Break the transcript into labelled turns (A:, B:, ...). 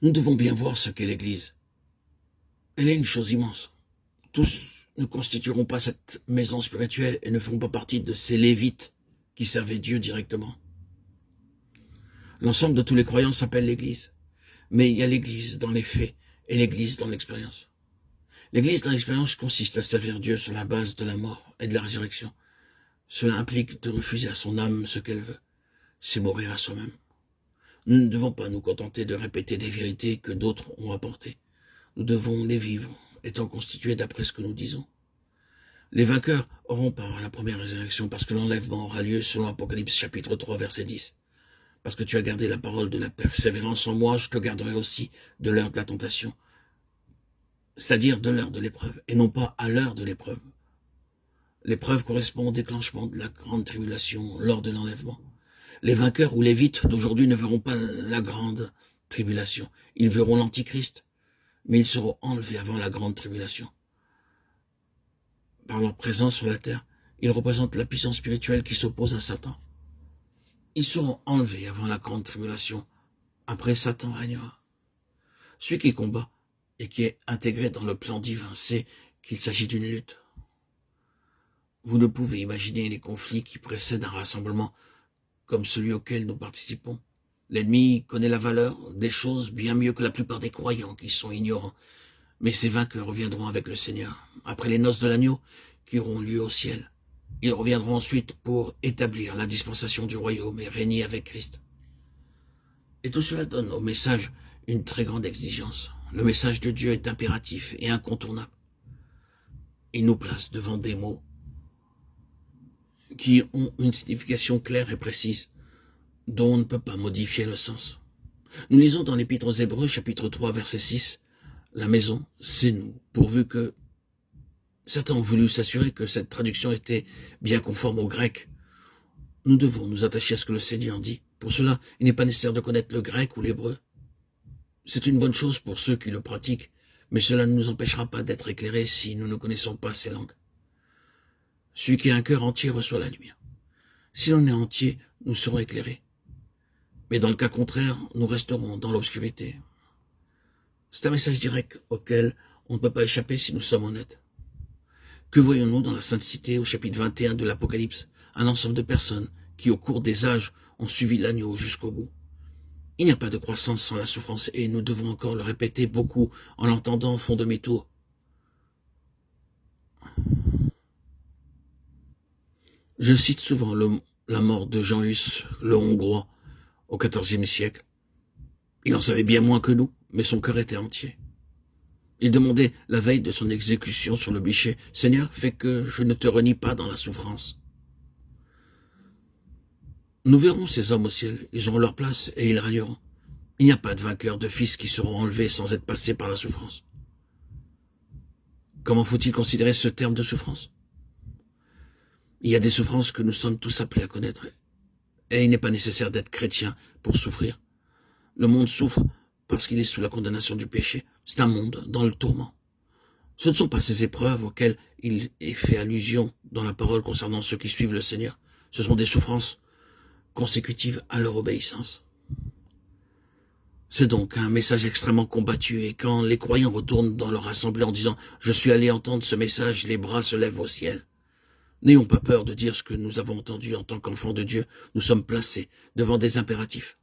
A: Nous devons bien voir ce qu'est l'Église. Elle est une chose immense. Tous ne constitueront pas cette maison spirituelle et ne feront pas partie de ces lévites qui servaient Dieu directement. L'ensemble de tous les croyants s'appelle l'Église. Mais il y a l'Église dans les faits et l'Église dans l'expérience. L'Église dans l'expérience consiste à servir Dieu sur la base de la mort et de la résurrection. Cela implique de refuser à son âme ce qu'elle veut. C'est mourir à soi-même. Nous ne devons pas nous contenter de répéter des vérités que d'autres ont apportées. Nous devons les vivre, étant constitués d'après ce que nous disons. Les vainqueurs auront part à la première résurrection parce que l'enlèvement aura lieu selon Apocalypse chapitre 3 verset 10. Parce que tu as gardé la parole de la persévérance en moi, je te garderai aussi de l'heure de la tentation. C'est-à-dire de l'heure de l'épreuve, et non pas à l'heure de l'épreuve. L'épreuve correspond au déclenchement de la grande tribulation lors de l'enlèvement. Les vainqueurs ou les lévites d'aujourd'hui ne verront pas la grande tribulation. Ils verront l'Antichrist, mais ils seront enlevés avant la grande tribulation. Par leur présence sur la terre, ils représentent la puissance spirituelle qui s'oppose à Satan. Ils seront enlevés avant la grande tribulation. Après, Satan régnera. Celui qui combat et qui est intégré dans le plan divin sait qu'il s'agit d'une lutte. Vous ne pouvez imaginer les conflits qui précèdent un rassemblement comme celui auquel nous participons. L'ennemi connaît la valeur des choses bien mieux que la plupart des croyants qui sont ignorants. Mais ces vainqueurs reviendront avec le Seigneur, après les noces de l'agneau qui auront lieu au ciel. Ils reviendront ensuite pour établir la dispensation du royaume et régner avec Christ. Et tout cela donne au message une très grande exigence. Le message de Dieu est impératif et incontournable. Il nous place devant des mots qui ont une signification claire et précise, dont on ne peut pas modifier le sens. Nous lisons dans l'Épître aux Hébreux, chapitre 3, verset 6, « La maison, c'est nous, pourvu que... » Certains ont voulu s'assurer que cette traduction était bien conforme au grec. Nous devons nous attacher à ce que le Seigneur dit. Pour cela, il n'est pas nécessaire de connaître le grec ou l'hébreu. C'est une bonne chose pour ceux qui le pratiquent, mais cela ne nous empêchera pas d'être éclairés si nous ne connaissons pas ces langues. Celui qui a un cœur entier reçoit la lumière. Si l'on est entier, nous serons éclairés. Mais dans le cas contraire, nous resterons dans l'obscurité. C'est un message direct auquel on ne peut pas échapper si nous sommes honnêtes. Que voyons-nous dans la Sainte Cité au chapitre 21 de l'Apocalypse? Un ensemble de personnes qui, au cours des âges, ont suivi l'agneau jusqu'au bout. Il n'y a pas de croissance sans la souffrance et nous devons encore le répéter beaucoup en l'entendant font demi-tour. Je cite souvent la mort de Jean Hus, le Hongrois, au XIVe siècle. Il en savait bien moins que nous, mais son cœur était entier. Il demandait la veille de son exécution sur le bûcher, « Seigneur, fais que je ne te renie pas dans la souffrance. » Nous verrons ces hommes au ciel, ils auront leur place et ils régneront. Il n'y a pas de vainqueurs, de fils qui seront enlevés sans être passés par la souffrance. Comment faut-il considérer ce terme de souffrance? Il y a des souffrances que nous sommes tous appelés à connaître, et il n'est pas nécessaire d'être chrétien pour souffrir. Le monde souffre parce qu'il est sous la condamnation du péché. C'est un monde dans le tourment. Ce ne sont pas ces épreuves auxquelles il est fait allusion dans la parole concernant ceux qui suivent le Seigneur. Ce sont des souffrances consécutives à leur obéissance. C'est donc un message extrêmement combattu, et quand les croyants retournent dans leur assemblée en disant « Je suis allé entendre ce message », les bras se lèvent au ciel. N'ayons pas peur de dire ce que nous avons entendu en tant qu'enfants de Dieu. Nous sommes placés devant des impératifs.